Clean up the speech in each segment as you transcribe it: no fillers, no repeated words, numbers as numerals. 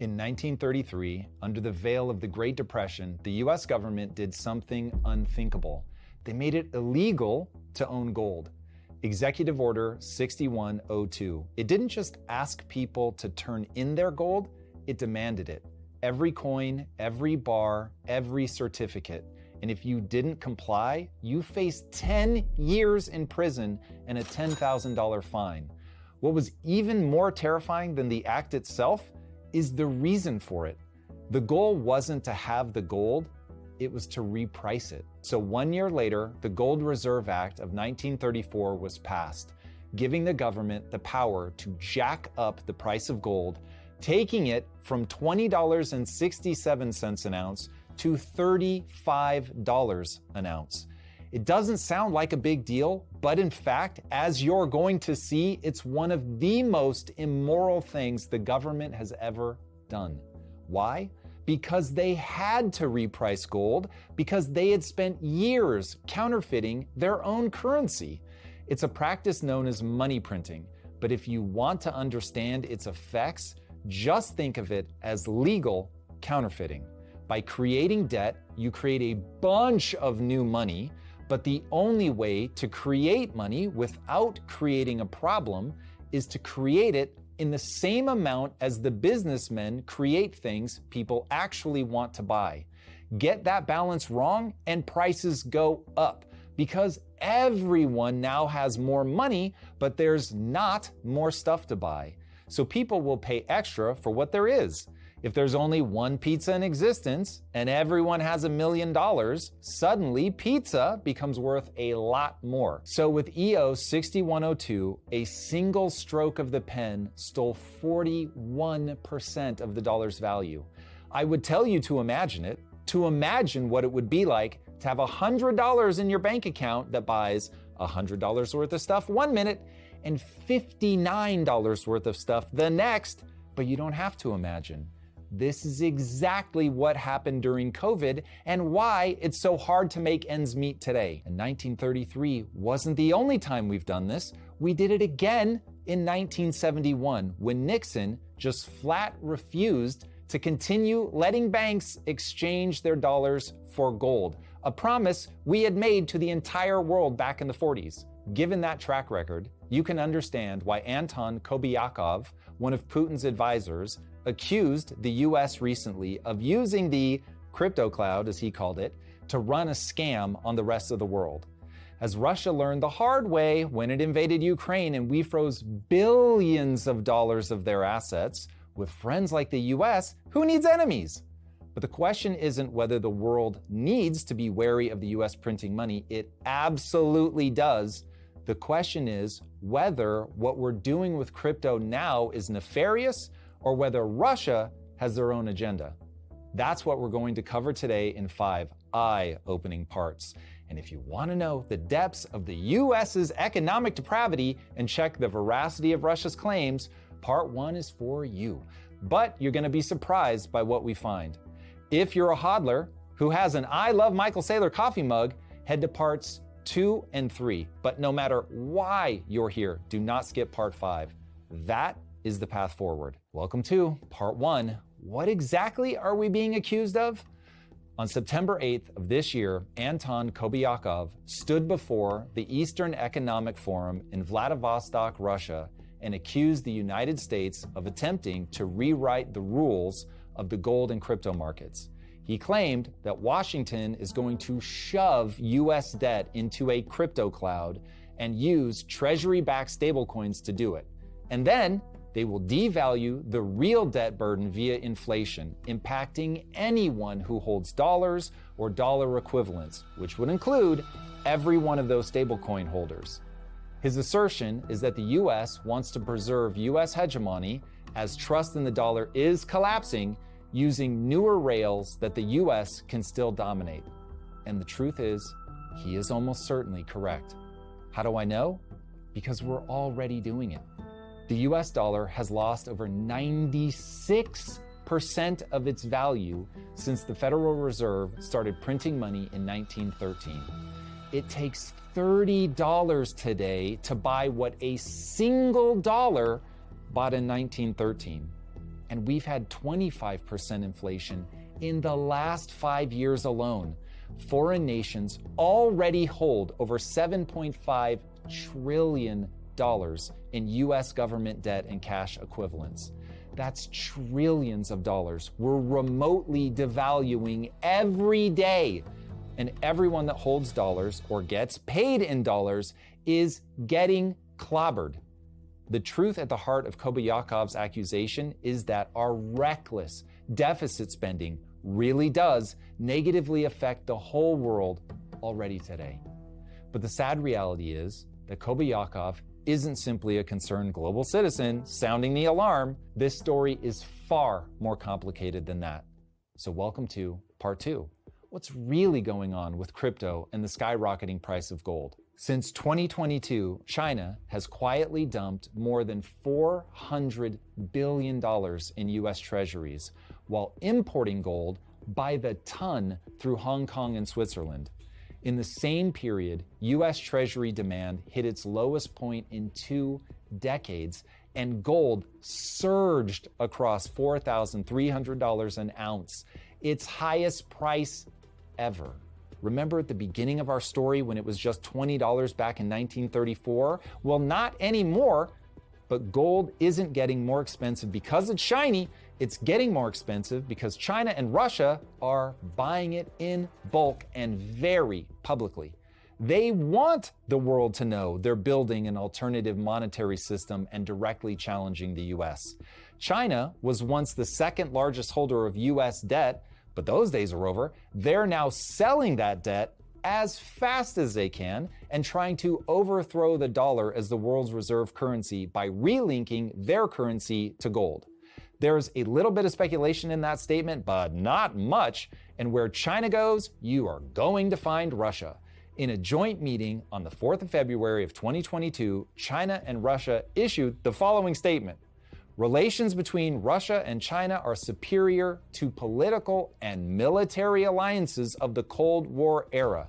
In 1933, under the veil of the Great Depression, the US government did something unthinkable. They made it illegal to own gold. Executive Order 6102. It didn't just ask people to turn in their gold, it demanded it. Every coin, every bar, every certificate. And if you didn't comply, you faced 10 years in prison and a $10,000 fine. What was even more terrifying than the act itself is the reason for it. The goal wasn't to have the gold, it was to reprice it. So 1 year later, the Gold Reserve Act of 1934 was passed, giving the government the power to jack up the price of gold, taking it from $20.67 an ounce to $35 an ounce. It doesn't sound like a big deal, but in fact, as you're going to see, it's one of the most immoral things the government has ever done. Why? Because they had to reprice gold because they had spent years counterfeiting their own currency. It's a practice known as money printing, but if you want to understand its effects, just think of it as legal counterfeiting. By creating debt, you create a bunch of new money, but the only way to create money without creating a problem is to create it in the same amount as the businessmen create things people actually want to buy. Get that balance wrong and prices go up because everyone now has more money, but there's not more stuff to buy. So people will pay extra for what there is. If there's only one pizza in existence and everyone has $1 million, suddenly pizza becomes worth a lot more. So with EO 6102, a single stroke of the pen stole 41% of the dollar's value. I would tell you to imagine it, to imagine what it would be like to have $100 in your bank account that buys $100 worth of stuff 1 minute and $59 worth of stuff the next, but you don't have to imagine. This is exactly what happened during COVID and why it's so hard to make ends meet today. And 1933 wasn't the only time we've done this. We did it again in 1971 when Nixon just flat refused to continue letting banks exchange their dollars for gold, a promise we had made to the entire world back in the 40s. Given that track record, you can understand why Anton Kobiakov, one of Putin's advisors, accused the US recently of using the crypto cloud, as he called it, to run a scam on the rest of the world. As Russia learned the hard way when it invaded Ukraine and we froze billions of dollars of their assets, with friends like the US, who needs enemies? But the question isn't whether the world needs to be wary of the US printing money. It absolutely does. The question is whether what we're doing with crypto now is nefarious or whether Russia has their own agenda. That's what we're going to cover today in 5 eye-opening parts. And if you want to know the depths of the US's economic depravity and check the veracity of Russia's claims, part 1 is for you. But you're going to be surprised by what we find. If you're a hodler who has an I Love Michael Saylor coffee mug, head to parts 2 and 3. But no matter why you're here, do not skip part 5. That is the path forward. Welcome to part 1. What exactly are we being accused of? On September 8th of this year, Anton Kobiakov stood before the Eastern Economic Forum in Vladivostok, Russia, and accused the United States of attempting to rewrite the rules of the gold and crypto markets. He claimed that Washington is going to shove US debt into a crypto cloud and use treasury-backed stablecoins to do it. And then they will devalue the real debt burden via inflation, impacting anyone who holds dollars or dollar equivalents, which would include every one of those stablecoin holders. His assertion is that the US wants to preserve US hegemony as trust in the dollar is collapsing using newer rails that the US can still dominate. And the truth is, he is almost certainly correct. How do I know? Because we're already doing it. The US dollar has lost over 96% of its value since the Federal Reserve started printing money in 1913. It takes $30 today to buy what a single dollar bought in 1913. and we've had 25% inflation in the last 5 years alone. Foreign nations already hold over $7.5 trillion in US government debt and cash equivalents. That's trillions of dollars we're remotely devaluing every day. And everyone that holds dollars or gets paid in dollars is getting clobbered. The truth at the heart of Kobayakov's accusation is that our reckless deficit spending really does negatively affect the whole world already today. But the sad reality is that Kobayakov isn't simply a concerned global citizen sounding the alarm. This story is far more complicated than that. So welcome to part 2. What's really going on with crypto and the skyrocketing price of gold? Since 2022, China has quietly dumped more than $400 billion in US treasuries while importing gold by the ton through Hong Kong and Switzerland. In the same period, US Treasury demand hit its lowest point in 2 decades, and gold surged across $4,300 an ounce, its highest price ever. Remember at the beginning of our story when it was just $20 back in 1934? Well, not anymore, but gold isn't getting more expensive because it's shiny. It's getting more expensive because China and Russia are buying it in bulk and very publicly. They want the world to know they're building an alternative monetary system and directly challenging the US. China was once the second largest holder of US debt, but those days are over. They're now selling that debt as fast as they can and trying to overthrow the dollar as the world's reserve currency by relinking their currency to gold. There's a little bit of speculation in that statement, but not much. And where China goes, you are going to find Russia. In a joint meeting on the 4th of February of 2022, China and Russia issued the following statement. Relations between Russia and China are superior to political and military alliances of the Cold War era.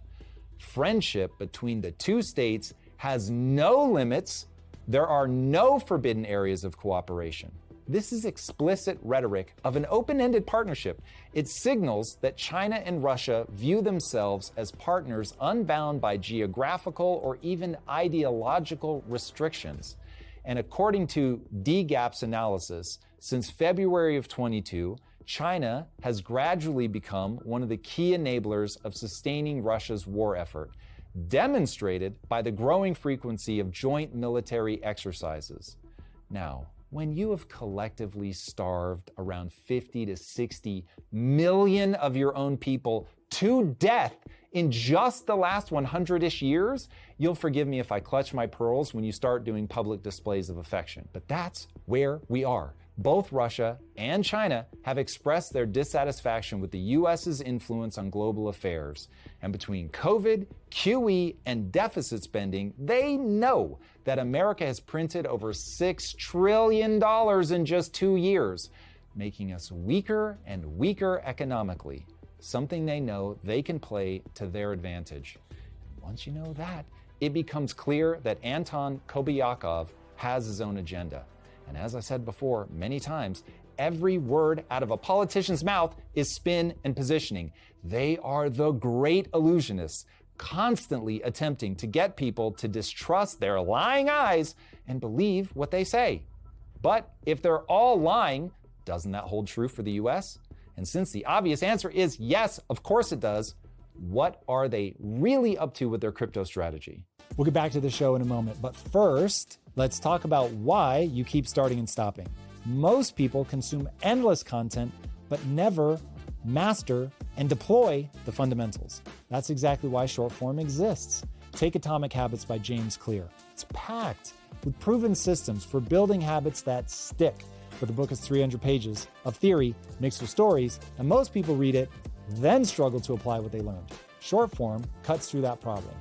Friendship between the two states has no limits. There are no forbidden areas of cooperation. This is explicit rhetoric of an open-ended partnership. It signals that China and Russia view themselves as partners unbound by geographical or even ideological restrictions. And according to DGAP's analysis, since February of 22, China has gradually become one of the key enablers of sustaining Russia's war effort, demonstrated by the growing frequency of joint military exercises. Now, when you have collectively starved around 50 to 60 million of your own people to death in just the last 100-ish years, you'll forgive me if I clutch my pearls when you start doing public displays of affection. But that's where we are. Both Russia and China have expressed their dissatisfaction with the US's influence on global affairs. And between COVID, QE, and deficit spending, they know that America has printed over $6 trillion in just 2 years, making us weaker and weaker economically, something they know they can play to their advantage. Once you know that, it becomes clear that Anton Kobayakov has his own agenda. And as I said before many times, every word out of a politician's mouth is spin and positioning. They are the great illusionists, constantly attempting to get people to distrust their lying eyes and believe what they say. But if they're all lying, doesn't that hold true for the US? And since the obvious answer is yes, of course it does, what are they really up to with their crypto strategy? We'll get back to the show in a moment, but first, let's talk about why you keep starting and stopping. Most people consume endless content, but never master and deploy the fundamentals. That's exactly why short form exists. Take Atomic Habits by James Clear. It's packed with proven systems for building habits that stick. But the book is 300 pages of theory mixed with stories, and most people read it, then struggle to apply what they learned. Short form cuts through that problem.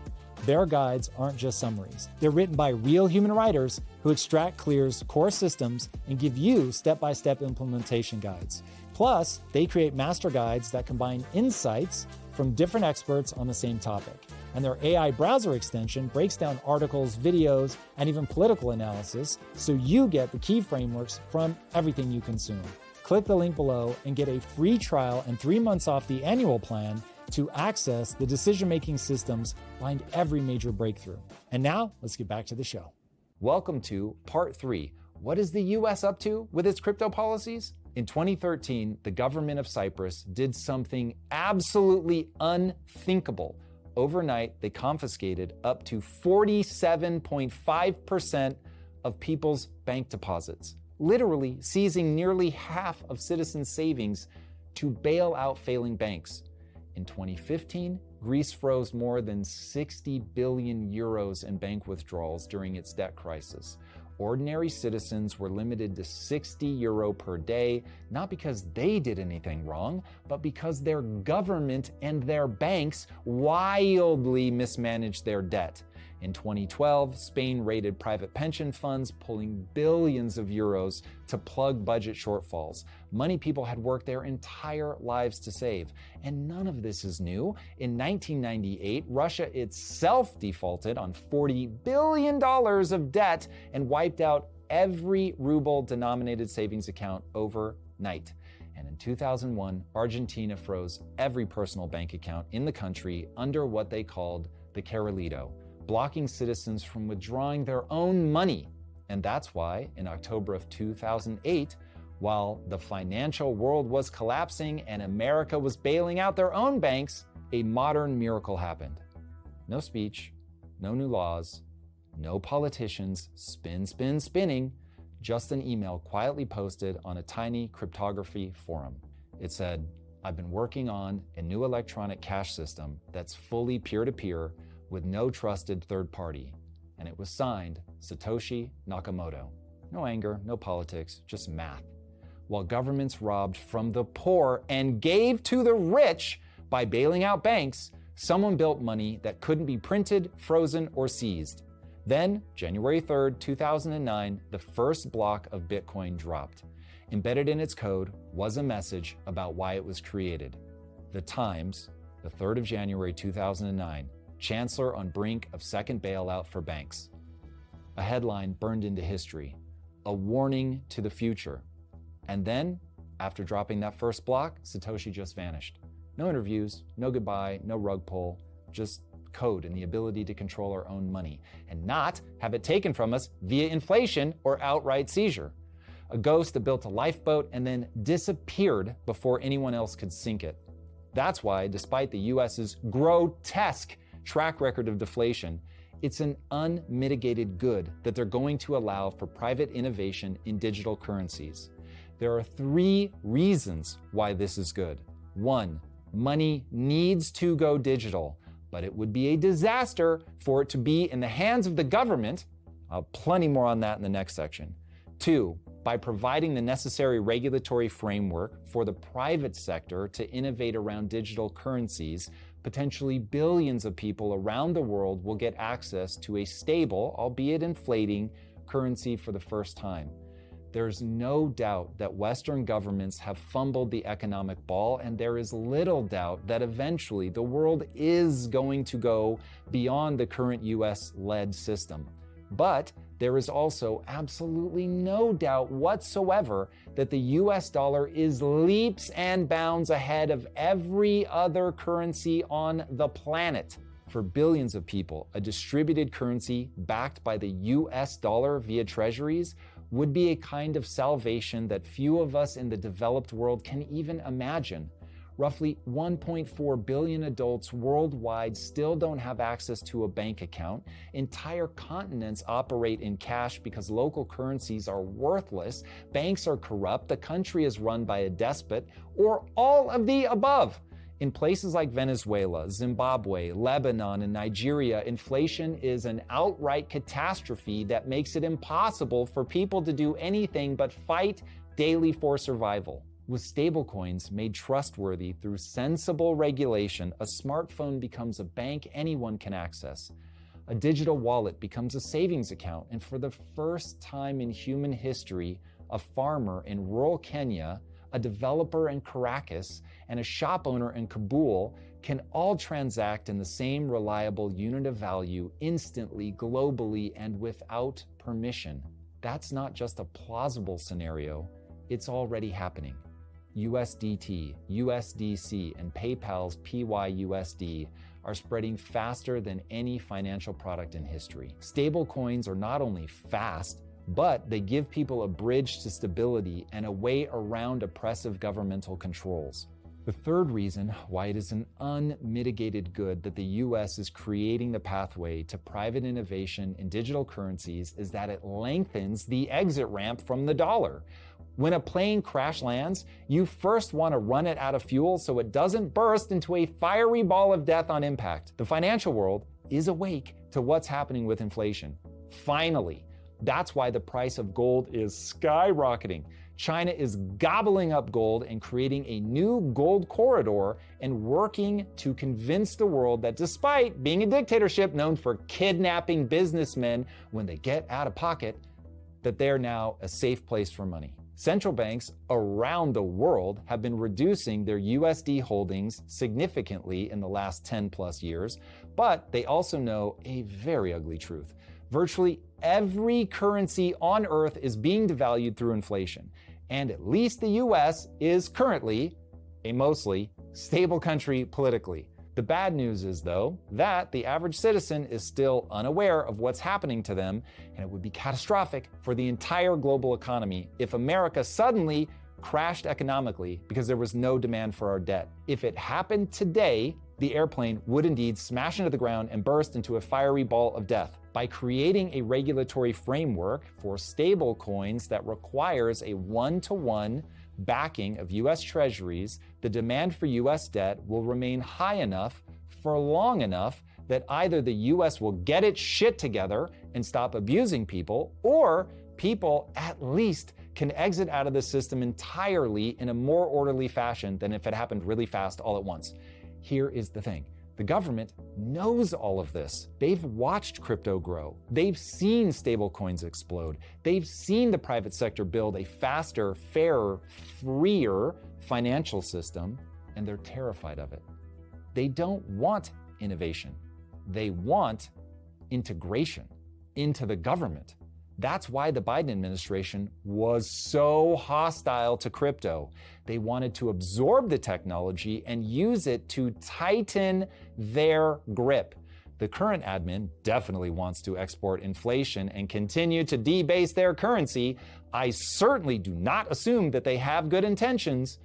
Their guides aren't just summaries. They're written by real human writers who extract Clear's core systems and give you step-by-step implementation guides. Plus, they create master guides that combine insights from different experts on the same topic. And their AI browser extension breaks down articles, videos, and even political analysis so you get the key frameworks from everything you consume. Click the link below and get a free trial and 3 months off the annual plan to access the decision-making systems behind every major breakthrough. And now, let's get back to the show. Welcome to part 3. What is the US up to with its crypto policies? In 2013, the government of Cyprus did something absolutely unthinkable. Overnight, they confiscated up to 47.5% of people's bank deposits, literally seizing nearly half of citizens' savings to bail out failing banks. In 2015, Greece froze more than 60 billion euros in bank withdrawals during its debt crisis. Ordinary citizens were limited to 60 euro per day, not because they did anything wrong, but because their government and their banks wildly mismanaged their debt. In 2012, Spain raided private pension funds, pulling billions of euros to plug budget shortfalls. Money people had worked their entire lives to save. And none of this is new. In 1998, Russia itself defaulted on $40 billion of debt and wiped out every ruble-denominated savings account overnight. And in 2001, Argentina froze every personal bank account in the country under what they called the Carolito, blocking citizens from withdrawing their own money. And that's why, in October of 2008, while the financial world was collapsing and America was bailing out their own banks, a modern miracle happened. No speech, no new laws, no politicians spinning, just an email quietly posted on a tiny cryptography forum. It said, "I've been working on a new electronic cash system that's fully peer-to-peer with no trusted third party." And it was signed Satoshi Nakamoto. No anger, no politics, just math. While governments robbed from the poor and gave to the rich by bailing out banks, someone built money that couldn't be printed, frozen, or seized. Then, January 3rd, 2009, the first block of Bitcoin dropped. Embedded in its code was a message about why it was created. The Times, the 3rd of January 2009, Chancellor on brink of second bailout for banks. A headline burned into history, a warning to the future. And then, after dropping that first block, Satoshi just vanished. No interviews, no goodbye, no rug pull, just code and the ability to control our own money and not have it taken from us via inflation or outright seizure. A ghost that built a lifeboat and then disappeared before anyone else could sink it. That's why, despite the US's grotesque track record of deflation, it's an unmitigated good that they're going to allow for private innovation in digital currencies. There are 3 reasons why this is good. 1, money needs to go digital, but it would be a disaster for it to be in the hands of the government. I'll have plenty more on that in the next section. 2, by providing the necessary regulatory framework for the private sector to innovate around digital currencies, potentially billions of people around the world will get access to a stable, albeit inflating, currency for the first time. There's no doubt that Western governments have fumbled the economic ball, and there is little doubt that eventually the world is going to go beyond the current US-led system. But there is also absolutely no doubt whatsoever that the US dollar is leaps and bounds ahead of every other currency on the planet. For billions of people, a distributed currency backed by the US dollar via treasuries would be a kind of salvation that few of us in the developed world can even imagine. Roughly 1.4 billion adults worldwide still don't have access to a bank account. Entire continents operate in cash because local currencies are worthless, banks are corrupt, the country is run by a despot, or all of the above. In places like Venezuela, Zimbabwe, Lebanon, and Nigeria, inflation is an outright catastrophe that makes it impossible for people to do anything but fight daily for survival. With stablecoins made trustworthy through sensible regulation, a smartphone becomes a bank anyone can access. A digital wallet becomes a savings account, and for the first time in human history, a farmer in rural Kenya, a developer in Caracas, and a shop owner in Kabul can all transact in the same reliable unit of value instantly, globally, and without permission. That's not just a plausible scenario. It's already happening. USDT, USDC, and PayPal's PYUSD are spreading faster than any financial product in history. Stablecoins are not only fast, but they give people a bridge to stability and a way around oppressive governmental controls. The third reason why it is an unmitigated good that the US is creating the pathway to private innovation in digital currencies is that it lengthens the exit ramp from the dollar. When a plane crash lands, you first want to run it out of fuel so it doesn't burst into a fiery ball of death on impact. The financial world is awake to what's happening with inflation. Finally, that's why the price of gold is skyrocketing. China is gobbling up gold and creating a new gold corridor and working to convince the world that despite being a dictatorship known for kidnapping businessmen when they get out of pocket, that they're now a safe place for money. Central banks around the world have been reducing their USD holdings significantly in the last 10 plus years, but they also know a very ugly truth. Virtually every currency on Earth is being devalued through inflation, and at least the US is currently a mostly stable country politically. The bad news is, though, that the average citizen is still unaware of what's happening to them, and it would be catastrophic for the entire global economy if America suddenly crashed economically because there was no demand for our debt. If it happened today, the airplane would indeed smash into the ground and burst into a fiery ball of death. By creating a regulatory framework for stable coins that requires a one-to-one backing of US treasuries, the demand for US debt will remain high enough for long enough that either the US will get its shit together and stop abusing people, or people at least can exit out of the system entirely in a more orderly fashion than if it happened really fast all at once. Here is the thing. The government knows all of this. They've watched crypto grow. They've seen stablecoins explode. They've seen the private sector build a faster, fairer, freer financial system, and they're terrified of it. They don't want innovation. They want integration into the government. That's why the Biden administration was so hostile to crypto. They wanted to absorb the technology and use it to tighten their grip. The current admin definitely wants to export inflation and continue to debase their currency. I certainly do not assume that they have good intentions,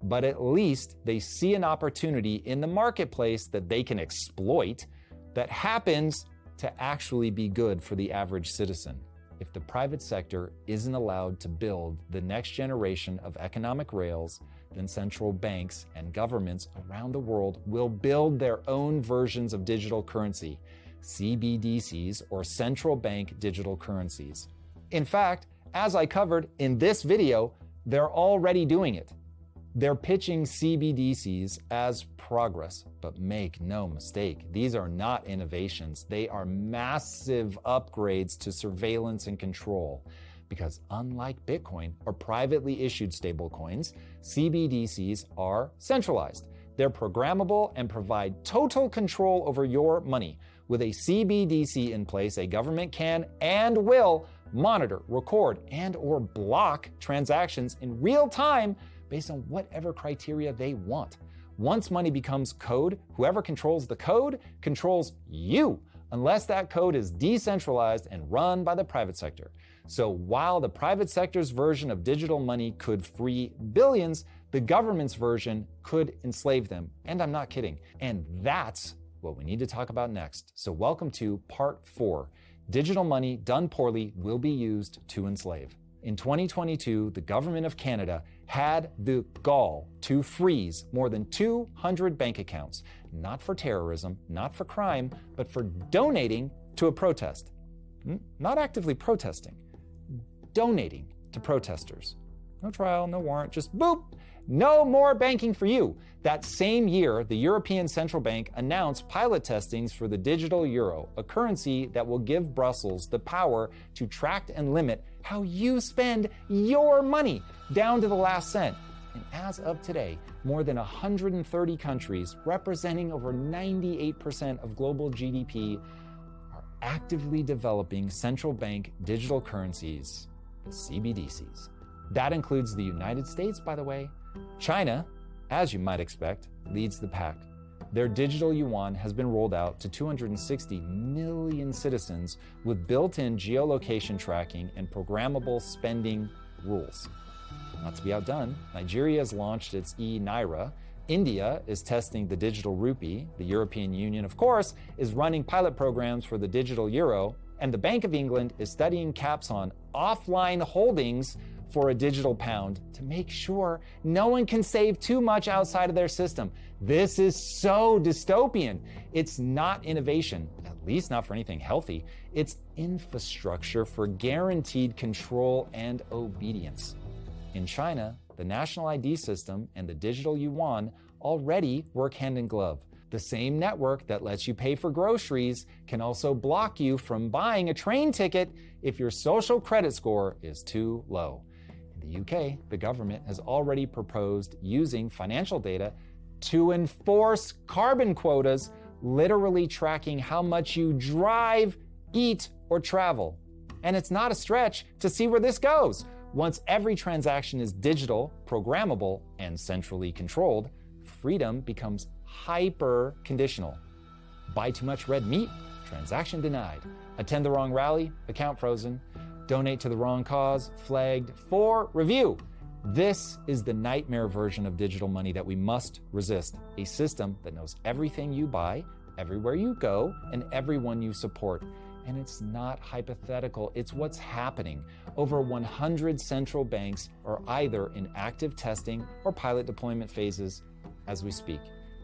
but at least they see an opportunity in the marketplace that they can exploit that happens to actually be good for the average citizen. If the private sector isn't allowed to build the next generation of economic rails, then central banks and governments around the world will build their own versions of digital currency, CBDCs, or central bank digital currencies. In fact, as I covered in this video, they're already doing it. They're pitching CBDCs as progress, but make no mistake, these are not innovations. They are massive upgrades to surveillance and control. Because unlike Bitcoin or privately issued stablecoins, CBDCs are centralized. They're programmable and provide total control over your money. With a CBDC in place, a government can and will monitor, record, and/or block transactions in real time based on whatever criteria they want. Once money becomes code, whoever controls the code controls you, unless that code is decentralized and run by the private sector. So while the private sector's version of digital money could free billions, the government's version could enslave them. And I'm not kidding. And that's what we need to talk about next. So welcome to part 4. Digital money done poorly will be used to enslave. In 2022, the government of Canada had the gall to freeze more than 200 bank accounts, not for terrorism, not for crime, but for donating to a protest. Not actively protesting, donating to protesters. No trial, no warrant, just boop, no more banking for you. That same year, the European Central Bank announced pilot testings for the digital euro, a currency that will give Brussels the power to track and limit how you spend your money down to the last cent. And as of today, more than 130 countries, representing over 98% of global GDP, are actively developing central bank digital currencies, CBDCs. That includes the United States, by the way. China, as you might expect, leads the pack. Their digital yuan has been rolled out to 260 million citizens with built-in geolocation tracking and programmable spending rules. Not to be outdone, Nigeria has launched its e-Naira. India is testing the digital rupee. The European Union, of course, is running pilot programs for the digital euro. And the Bank of England is studying caps on offline holdings for a digital pound to make sure no one can save too much outside of their system. This is so dystopian. It's not innovation, at least not for anything healthy. It's infrastructure for guaranteed control and obedience. In China, the national ID system and the digital yuan already work hand in glove. The same network that lets you pay for groceries can also block you from buying a train ticket if your social credit score is too low. In the UK, the government has already proposed using financial data to enforce carbon quotas, literally tracking how much you drive, eat, or travel. And it's not a stretch to see where this goes. Once every transaction is digital, programmable, and centrally controlled, freedom becomes hyper-conditional. Buy too much red meat? Transaction denied. Attend the wrong rally? Account frozen. Donate to the wrong cause? Flagged for review. This is the nightmare version of digital money that we must resist. A system that knows everything you buy, everywhere you go, and everyone you support. And it's not hypothetical, it's what's happening. Over 100 central banks are either in active testing or pilot deployment phases as we speak.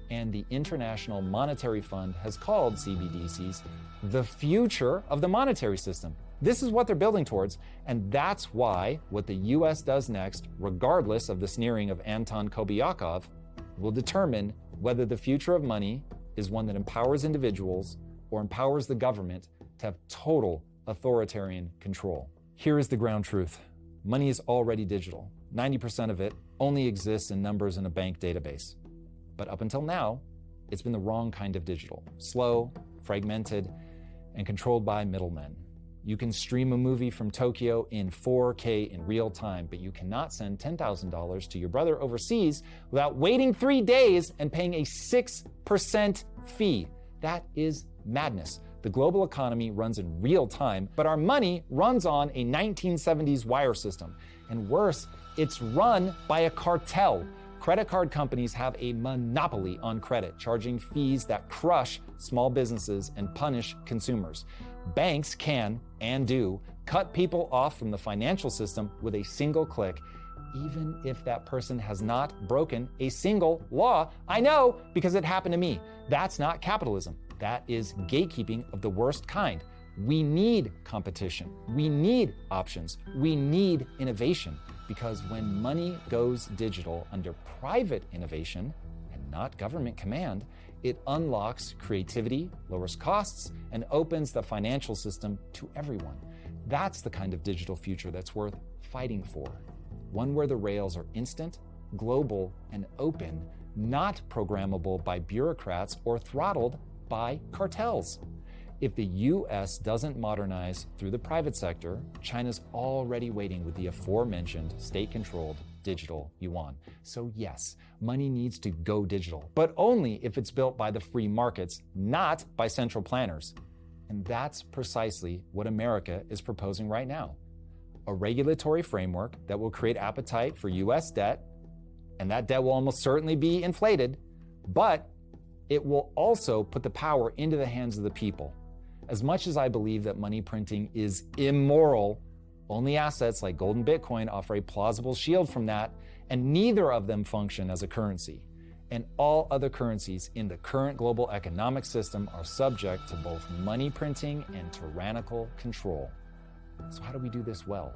And the International Monetary Fund has called CBDCs the future of the monetary system. This is what they're building towards, and that's why what the US does next, regardless of the sneering of Anton Kobiakov, will determine whether the future of money is one that empowers individuals or empowers the government to have total authoritarian control. Here is the ground truth. Money is already digital. 90% of it only exists in numbers in a bank database. But up until now, it's been the wrong kind of digital. Slow, fragmented, and controlled by middlemen. You can stream a movie from Tokyo in 4K in real time, but you cannot send $10,000 to your brother overseas without waiting 3 days and paying a 6% fee. That is madness. The global economy runs in real time, but our money runs on a 1970s wire system. And worse, it's run by a cartel. Credit card companies have a monopoly on credit, charging fees that crush small businesses and punish consumers. Banks can, and do, cut people off from the financial system with a single click, even if that person has not broken a single law. I know, because it happened to me. That's not capitalism. That is gatekeeping of the worst kind. We need competition. We need options. We need innovation. Because when money goes digital under private innovation and not government command, it unlocks creativity, lowers costs, and opens the financial system to everyone. That's the kind of digital future that's worth fighting for. One where the rails are instant, global, and open, not programmable by bureaucrats or throttled by cartels. If the US doesn't modernize through the private sector, China's already waiting with the aforementioned state-controlled digital yuan. So yes, money needs to go digital, but only if it's built by the free markets, not by central planners. And that's precisely what America is proposing right now. A regulatory framework that will create appetite for US debt, and that debt will almost certainly be inflated, but it will also put the power into the hands of the people. As much as I believe that money printing is immoral, only assets like gold and Bitcoin offer a plausible shield from that, and neither of them function as a currency. And all other currencies in the current global economic system are subject to both money printing and tyrannical control. So how do we do this well?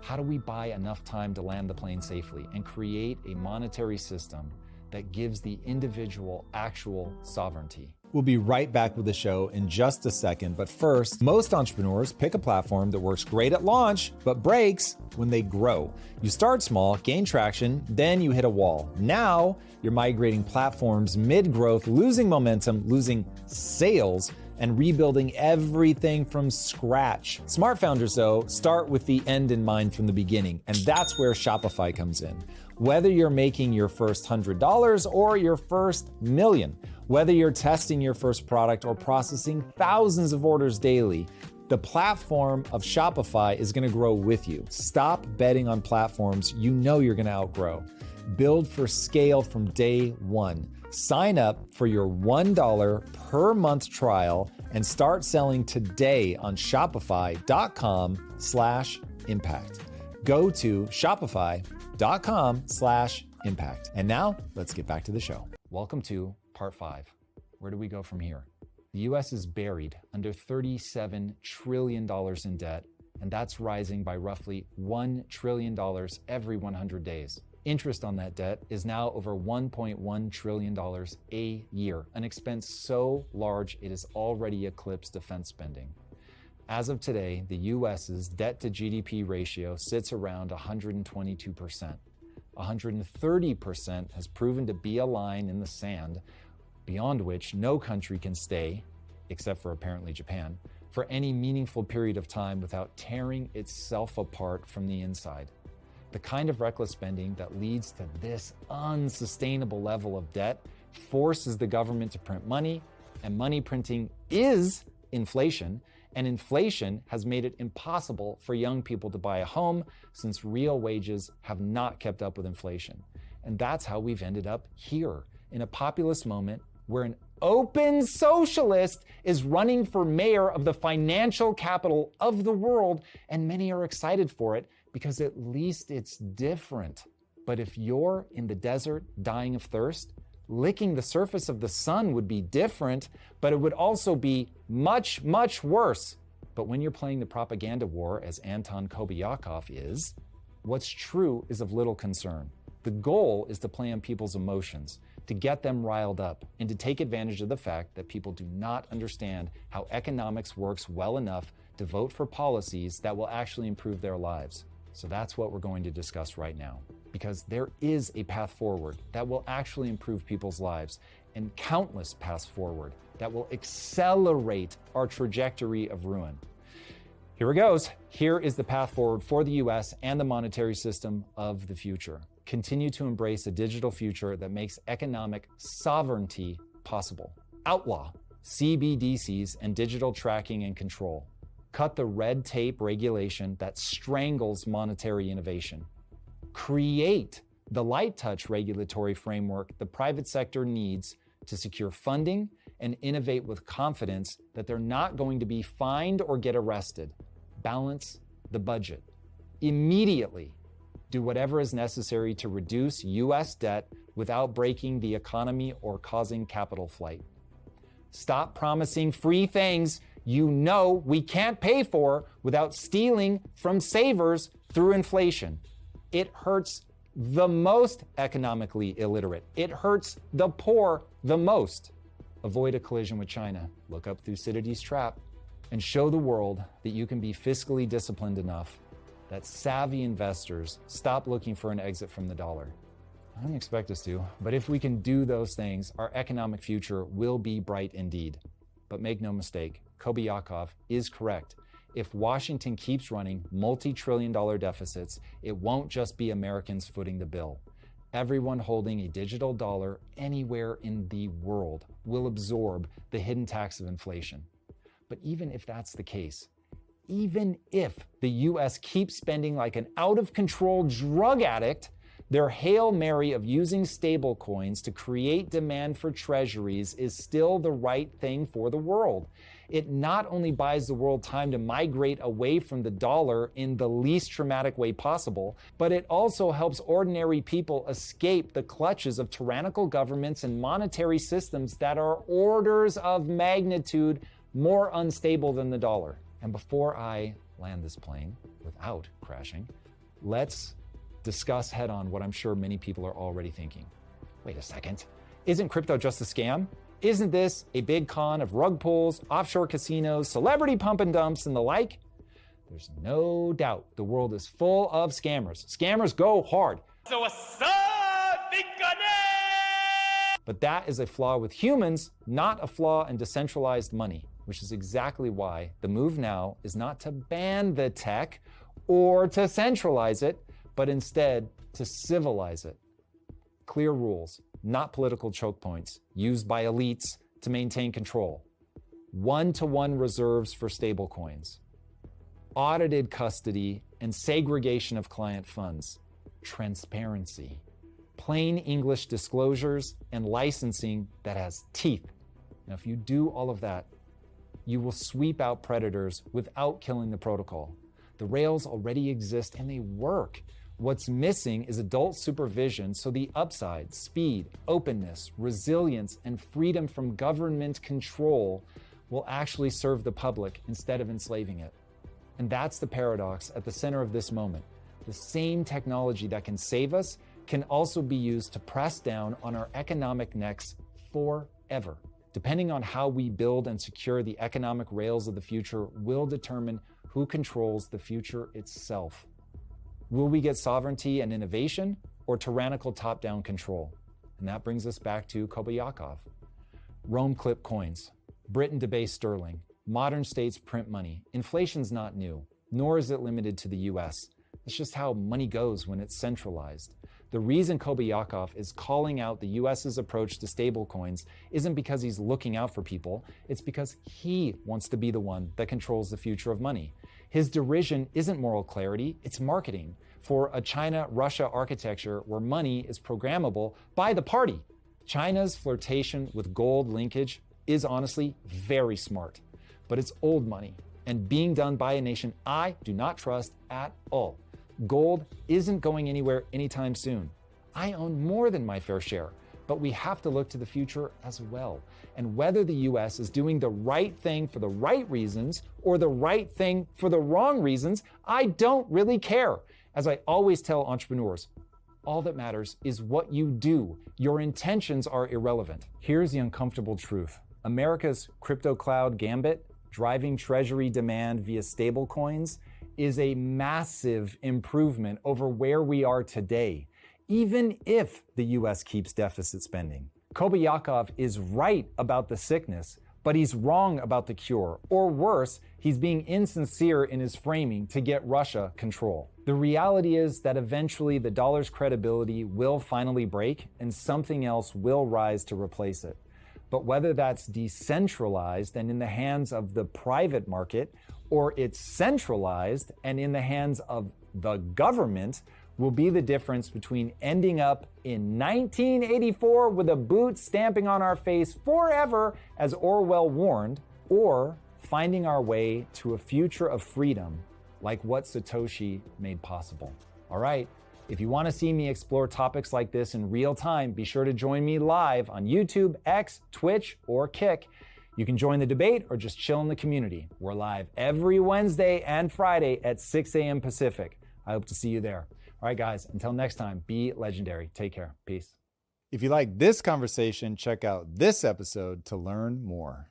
How do we buy enough time to land the plane safely and create a monetary system that gives the individual actual sovereignty? We'll be right back with the show in just a second, but first, most entrepreneurs pick a platform that works great at launch, but breaks when they grow. You start small, gain traction, then you hit a wall. Now, you're migrating platforms mid-growth, losing momentum, losing sales, and rebuilding everything from scratch. Smart founders, though, start with the end in mind from the beginning, and that's where Shopify comes in. Whether you're making your first $100 or your first million, whether you're testing your first product or processing thousands of orders daily, the platform of Shopify is gonna grow with you. Stop betting on platforms you know you're gonna outgrow. Build for scale from day one. Sign up for your $1 per month trial and start selling today on shopify.com/impact. Go to shopify.com/impact. And now let's get back to the show. Welcome to part 5. Where do we go from here? The US is buried under $37 trillion in debt, and that's rising by roughly $1 trillion every 100 days. Interest on that debt is now over $1.1 trillion a year, an expense so large it has already eclipsed defense spending. As of today, the US's debt to GDP ratio sits around 122%. 130% has proven to be a line in the sand, beyond which no country can stay, except for apparently Japan, for any meaningful period of time without tearing itself apart from the inside. The kind of reckless spending that leads to this unsustainable level of debt forces the government to print money, and money printing is inflation, and inflation has made it impossible for young people to buy a home since real wages have not kept up with inflation. And that's how we've ended up here, in a populist moment where an open socialist is running for mayor of the financial capital of the world, and many are excited for it because at least it's different. But if you're in the desert dying of thirst, licking the surface of the sun would be different, but it would also be much, much worse. But when you're playing the propaganda war, as Anton Kobiakov is, what's true is of little concern. The goal is to play on people's emotions, to get them riled up, and to take advantage of the fact that people do not understand how economics works well enough to vote for policies that will actually improve their lives. So that's what we're going to discuss right now, because there is a path forward that will actually improve people's lives, and countless paths forward that will accelerate our trajectory of ruin. Here it goes. Here is the path forward for the US and the monetary system of the future. Continue to embrace a digital future that makes economic sovereignty possible. Outlaw CBDCs and digital tracking and control. Cut the red tape regulation that strangles monetary innovation. Create the light touch regulatory framework the private sector needs to secure funding and innovate with confidence that they're not going to be fined or get arrested. Balance the budget. Immediately, do whatever is necessary to reduce US debt without breaking the economy or causing capital flight. Stop promising free things you know we can't pay for without stealing from savers through inflation. It hurts the most economically illiterate. It hurts the poor the most. Avoid a collision with China. Look up Thucydides' trap and show the world that you can be fiscally disciplined enough that savvy investors stop looking for an exit from the dollar. I don't expect us to, but if we can do those things, our economic future will be bright indeed. But make no mistake, Kobiakov is correct. If Washington keeps running multi-trillion-dollar deficits, it won't just be Americans footing the bill. Everyone holding a digital dollar anywhere in the world will absorb the hidden tax of inflation. But even if that's the case, even if the US keeps spending like an out-of-control drug addict, their Hail Mary of using stablecoins to create demand for treasuries is still the right thing for the world. It not only buys the world time to migrate away from the dollar in the least traumatic way possible, but it also helps ordinary people escape the clutches of tyrannical governments and monetary systems that are orders of magnitude more unstable than the dollar. And before I land this plane without crashing, let's discuss head on what I'm sure many people are already thinking. Wait a second, isn't crypto just a scam? Isn't this a big con of rug pulls, offshore casinos, celebrity pump and dumps, and the like? There's no doubt the world is full of scammers. Scammers go hard. So what's up, big gunner? But that is a flaw with humans, not a flaw in decentralized money. which is exactly why the move now is not to ban the tech or to centralize it, but instead to civilize it. Clear rules, not political choke points, used by elites to maintain control. One-to-one reserves for stablecoins. Audited custody and segregation of client funds. Transparency. Plain English disclosures and licensing that has teeth. Now, if you do all of that, you will sweep out predators without killing the protocol. The rails already exist and they work. What's missing is adult supervision, so the upside, speed, openness, resilience, and freedom from government control will actually serve the public instead of enslaving it. And that's the paradox at the center of this moment. The same technology that can save us can also be used to press down on our economic necks forever. Depending on how we build and secure the economic rails of the future will determine who controls the future itself. Will we get sovereignty and innovation or tyrannical top-down control? And that brings us back to Kobayakov. Rome clipped coins. Britain debased sterling. Modern states print money. Inflation's not new, nor is it limited to the US. It's just how money goes when it's centralized. The reason Kobayakov is calling out the US's approach to stablecoins isn't because he's looking out for people, it's because he wants to be the one that controls the future of money. His derision isn't moral clarity, it's marketing for a China-Russia architecture where money is programmable by the party. China's flirtation with gold linkage is honestly very smart, but it's old money and being done by a nation I do not trust at all. Gold isn't going anywhere anytime soon. I own more than my fair share, but we have to look to the future as well. And whether the US is doing the right thing for the right reasons or the right thing for the wrong reasons, I don't really care. As I always tell entrepreneurs, all that matters is what you do. Your intentions are irrelevant. Here's the uncomfortable truth. America's crypto cloud gambit, driving treasury demand via stablecoins, is a massive improvement over where we are today, even if the US keeps deficit spending. Kobayakov is right about the sickness, but he's wrong about the cure. Or worse, he's being insincere in his framing to get Russia control. The reality is that eventually the dollar's credibility will finally break and something else will rise to replace it. But whether that's decentralized and in the hands of the private market, or it's centralized and in the hands of the government, will be the difference between ending up in 1984 with a boot stamping on our face forever, as Orwell warned, or finding our way to a future of freedom like what Satoshi made possible. All right, if you want to see me explore topics like this in real time, be sure to join me live on YouTube, X, Twitch, or Kick. You can join the debate or just chill in the community. We're live every Wednesday and Friday at 6 a.m. Pacific. I hope to see you there. All right, guys, until next time, be legendary. Take care. Peace. If you like this conversation, check out this episode to learn more.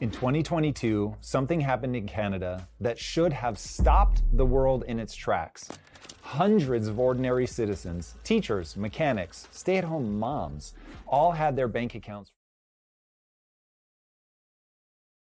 In 2022, something happened in Canada that should have stopped the world in its tracks. Hundreds of ordinary citizens, teachers, mechanics, stay-at-home moms, all had their bank accounts